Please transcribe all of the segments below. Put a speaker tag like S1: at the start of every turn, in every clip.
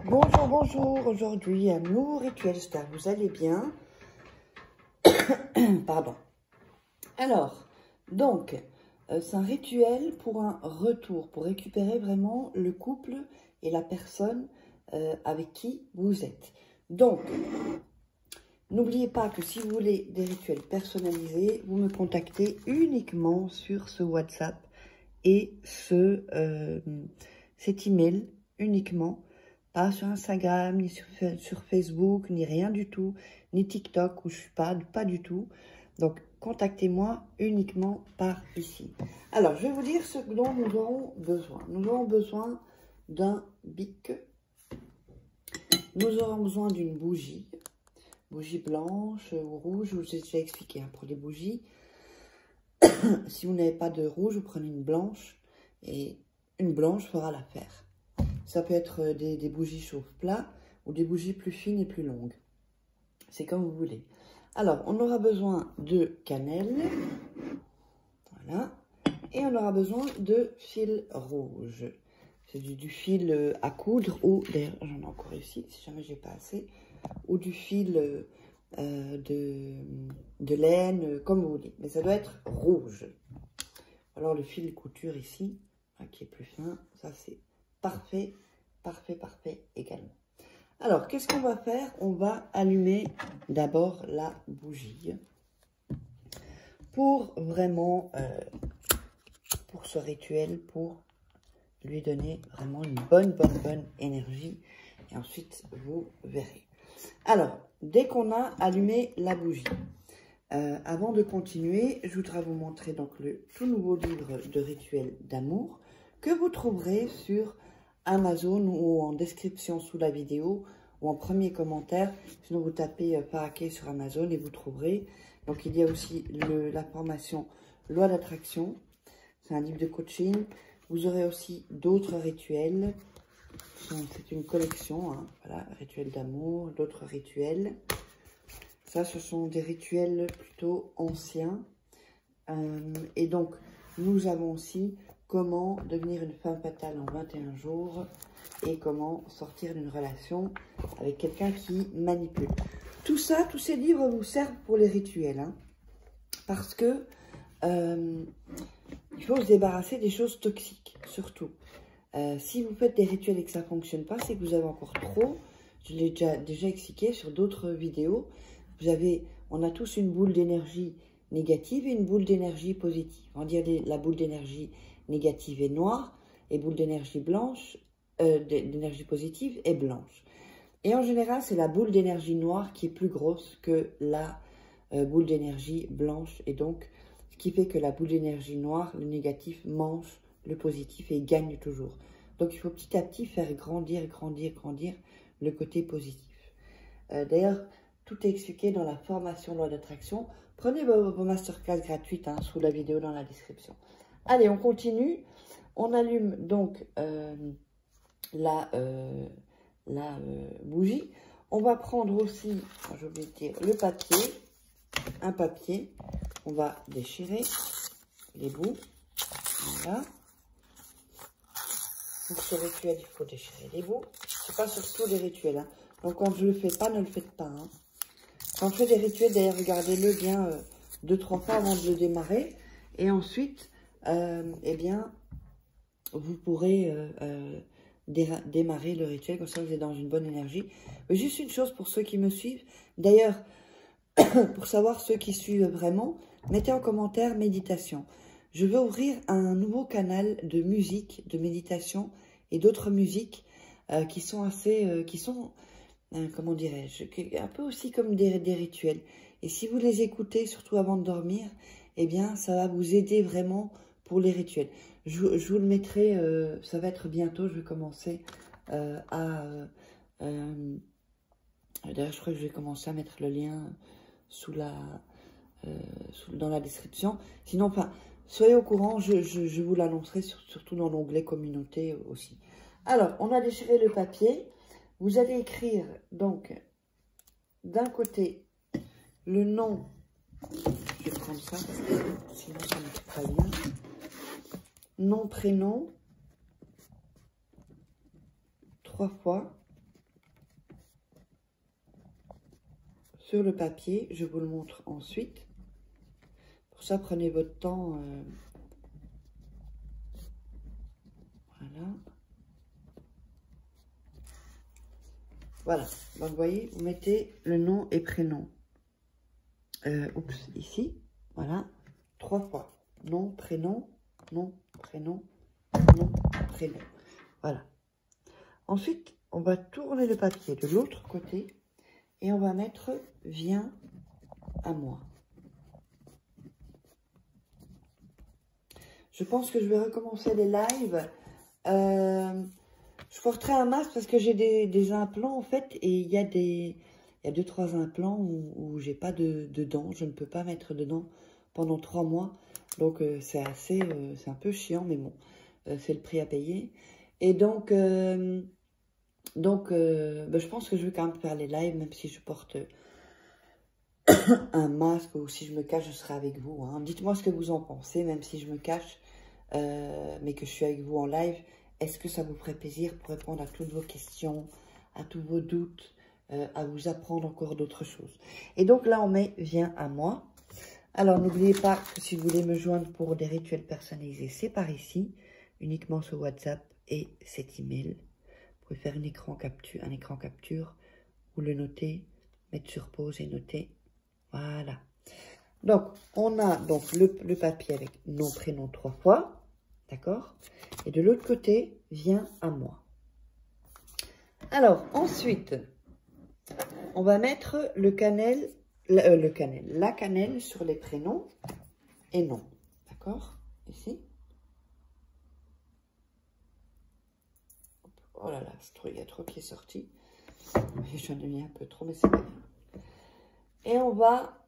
S1: Bonjour, bonjour. Aujourd'hui, un nouveau rituel star. Vous allez bien? Pardon. Alors, donc, c'est un rituel pour un retour, pour récupérer vraiment le couple et la personne avec qui vous êtes. Donc, n'oubliez pas que si vous voulez des rituels personnalisés, vous me contactez uniquement sur ce WhatsApp et cet email uniquement. Pas sur Instagram, ni sur Facebook, ni rien du tout, ni TikTok où je suis pas du tout. Donc, contactez-moi uniquement par ici. Alors, je vais vous dire ce dont nous aurons besoin. Nous aurons besoin d'un bic. Nous aurons besoin d'une bougie. Bougie blanche ou rouge, je vous ai déjà expliqué hein, pour les bougies. Si vous n'avez pas de rouge, vous prenez une blanche et une blanche fera l'affaire. Ça peut être des bougies chauffe-plat ou des bougies plus fines et plus longues. C'est comme vous voulez. Alors, on aura besoin de cannelle. Voilà. Et on aura besoin de fil rouge. C'est du fil à coudre ou, d'ailleurs, j'en ai encore ici, si jamais j'ai pas assez. Ou du fil de laine, comme vous voulez. Mais ça doit être rouge. Alors, le fil couture ici, qui est plus fin, ça c'est parfait, parfait, parfait également. Alors, qu'est-ce qu'on va faire? On va allumer d'abord la bougie pour vraiment, pour ce rituel, pour lui donner vraiment une bonne énergie. Et ensuite, vous verrez. Alors, dès qu'on a allumé la bougie, avant de continuer, je voudrais vous montrer donc le tout nouveau livre de rituels d'amour que vous trouverez sur Amazon ou en description sous la vidéo ou en premier commentaire. Sinon, vous tapez Faraké sur Amazon et vous trouverez. Donc, il y a aussi la formation Loi d'attraction. C'est un livre de coaching. Vous aurez aussi d'autres rituels. C'est une collection. Hein, voilà, rituels d'amour, d'autres rituels. Ça, ce sont des rituels plutôt anciens. Et donc, nous avons aussi comment devenir une femme fatale en 21 jours et comment sortir d'une relation avec quelqu'un qui manipule. Tout ça, tous ces livres vous servent pour les rituels. Hein, parce que il faut se débarrasser des choses toxiques, surtout. Si vous faites des rituels et que ça ne fonctionne pas, c'est que vous avez encore trop. Je l'ai déjà expliqué sur d'autres vidéos. On a tous une boule d'énergie négative et une boule d'énergie positive. On va dire la boule d'énergie négative est noire et boule d'énergie blanche, d'énergie positive est blanche. Et en général, c'est la boule d'énergie noire qui est plus grosse que la boule d'énergie blanche. Et donc, ce qui fait que la boule d'énergie noire, le négatif, mange le positif et gagne toujours. Donc, il faut petit à petit faire grandir le côté positif. D'ailleurs, tout est expliqué dans la formation Loi d'attraction. Prenez vos masterclass gratuites hein, sous la vidéo dans la description. Allez, on continue. On allume donc la bougie. On va prendre aussi, j'ai oublié de dire, le papier. Un papier. On va déchirer les bouts. Voilà. Pour ce rituel, il faut déchirer les bouts. C'est pas sur tous les rituels. Hein. Donc, quand je le fais pas, ne le faites pas. Hein. Quand je fais des rituels, d'ailleurs, regardez-le bien 2-3 fois avant de le démarrer. Et ensuite, eh bien, vous pourrez démarrer le rituel. Comme ça, vous êtes dans une bonne énergie. Mais juste une chose pour ceux qui me suivent. D'ailleurs, pour savoir ceux qui suivent vraiment, mettez en commentaire méditation. Je veux ouvrir un nouveau canal de musique, de méditation et d'autres musiques qui sont assez... comment dirais-je, un peu aussi comme des rituels. Et si vous les écoutez, surtout avant de dormir, eh bien, ça va vous aider vraiment pour les rituels. Je vous le mettrai, ça va être bientôt, je vais commencer d'ailleurs, je crois que je vais commencer à mettre le lien dans la description. Sinon, enfin, soyez au courant, je vous l'annoncerai, surtout dans l'onglet communauté aussi. Alors, on a déchiré le papier. Vous allez écrire, donc, d'un côté, le nom. Je vais prendre ça, sinon ça ne marche pas bien. Nom, prénom. 3 fois. sur le papier. Je vous le montre ensuite. Pour ça, prenez votre temps. Voilà. Voilà. Donc, vous voyez, vous mettez le nom et prénom. Oups, ici. Voilà. 3 fois. Nom, prénom, nom, prénom, nom, prénom. Voilà. Ensuite, on va tourner le papier de l'autre côté et on va mettre « Viens à moi ». Je pense que je vais recommencer les lives. Je porterai un masque parce que j'ai des implants en fait. Et il y a 2-3 implants où j'ai pas de dents. Je ne peux pas mettre dedans pendant 3 mois. Donc c'est un peu chiant, mais bon, c'est le prix à payer. Et donc, je pense que je vais quand même faire les lives, même si je porte un masque ou si je me cache, je serai avec vous. Hein. Dites-moi ce que vous en pensez, même si je me cache, mais que je suis avec vous en live. Est-ce que ça vous ferait plaisir pour répondre à toutes vos questions, à tous vos doutes, à vous apprendre encore d'autres choses? Et donc là, on met « Viens à moi ». Alors, n'oubliez pas que si vous voulez me joindre pour des rituels personnalisés, c'est par ici, uniquement sur WhatsApp et cet email. Vous pouvez faire un écran capture, ou le noter, mettre sur pause et noter. Voilà. Donc, on a donc le papier avec nom, prénom 3 fois. D'accord? Et de l'autre côté, viens à moi. Alors, ensuite, on va mettre la cannelle sur les prénoms et noms. D'accord? Ici. Oh là là, il y a trop qui est sorti. J'en ai mis un peu trop, mais c'est pas grave. Et on va,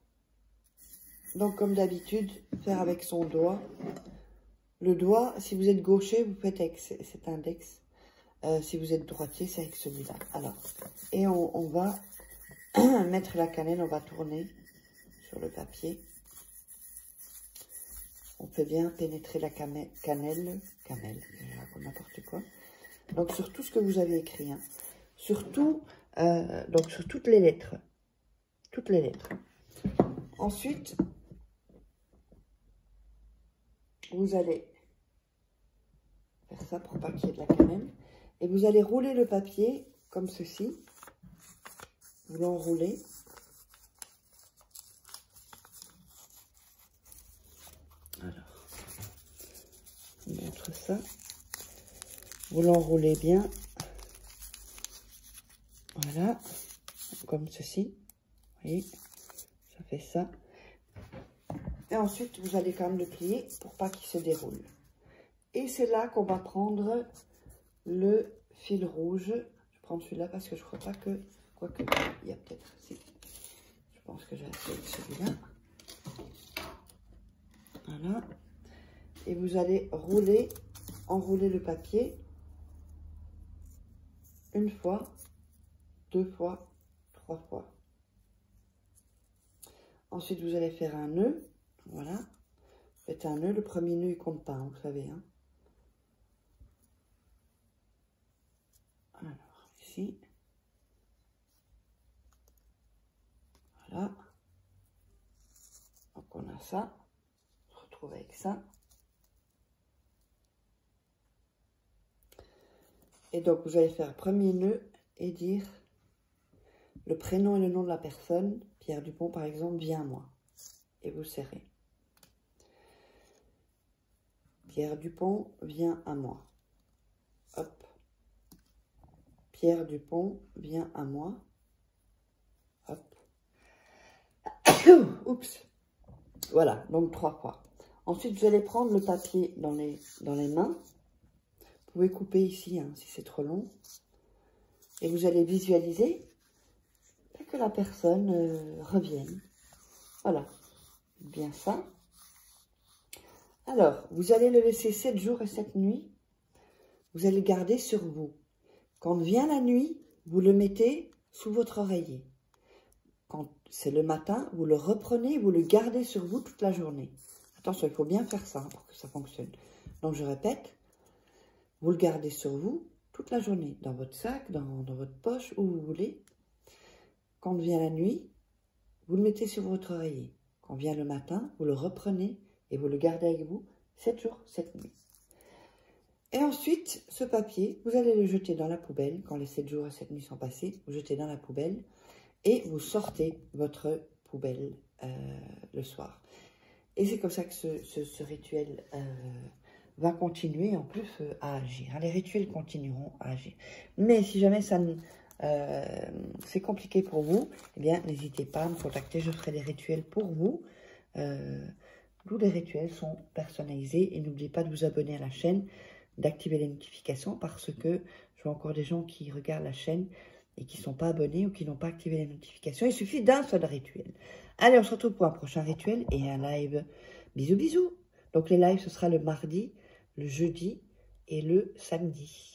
S1: donc comme d'habitude, faire avec son doigt. Le doigt, si vous êtes gaucher, vous faites avec cet index. Si vous êtes droitier, c'est avec celui-là. Alors, et on va mettre la cannelle, on va tourner sur le papier. On fait bien pénétrer la cannelle, n'importe quoi. Donc, sur tout ce que vous avez écrit, hein. Surtout, donc sur toutes les lettres. Toutes les lettres. Ensuite, vous allez faire ça pour pas qu'il y ait de la cannelle. Et vous allez rouler le papier comme ceci. Vous l'enroulez. Alors, je vous montre ça. Vous l'enroulez bien. Voilà. Comme ceci. Vous voyez, ça fait ça. Et ensuite, vous allez quand même le plier pour pas qu'il se déroule. Et c'est là qu'on va prendre le fil rouge. Je vais prendre celui-là parce que je crois pas que... Quoique, il y a peut-être... Si. Je pense que j'ai assez avec celui-là. Voilà. Et vous allez enrouler le papier. Une fois, 2 fois, 3 fois. Ensuite, vous allez faire un nœud. Voilà. Faites un nœud. Le premier nœud, il compte pas, hein, vous savez. Hein. Alors, ici. Voilà. Donc, on a ça. On se retrouve avec ça. Et donc, vous allez faire premier nœud et dire le prénom et le nom de la personne. Pierre Dupont, par exemple, viens à moi. Et vous serrez. Pierre Dupont, viens à moi. Hop. Pierre Dupont, viens à moi. Hop. Oups. Voilà, donc 3 fois. Ensuite, vous allez prendre le papier dans les mains. Vous pouvez couper ici, hein, si c'est trop long. Et vous allez visualiser que la personne revienne. Voilà. Bien ça. Alors, vous allez le laisser 7 jours et 7 nuits. Vous allez le garder sur vous. Quand vient la nuit, vous le mettez sous votre oreiller. Quand c'est le matin, vous le reprenez, vous le gardez sur vous toute la journée. Attention, il faut bien faire ça pour que ça fonctionne. Donc, je répète, vous le gardez sur vous toute la journée, dans votre sac, dans votre poche, où vous voulez. Quand vient la nuit, vous le mettez sur votre oreiller. Quand vient le matin, vous le reprenez et vous le gardez avec vous 7 jours, 7 nuits. Et ensuite, ce papier, vous allez le jeter dans la poubelle. Quand les 7 jours et 7 nuits sont passés, vous jetez dans la poubelle et vous sortez votre poubelle le soir. Et c'est comme ça que ce rituel va continuer en plus à agir. Les rituels continueront à agir. Mais si jamais ça c'est compliqué pour vous, eh bien, n'hésitez pas à me contacter. Je ferai des rituels pour vous. Tous les rituels sont personnalisés. Et n'oubliez pas de vous abonner à la chaîne, d'activer les notifications parce que je vois encore des gens qui regardent la chaîne et qui ne sont pas abonnés ou qui n'ont pas activé les notifications. Il suffit d'un seul rituel. Allez, on se retrouve pour un prochain rituel et un live. Bisous, bisous. Donc les lives, ce sera le mardi, le jeudi et le samedi.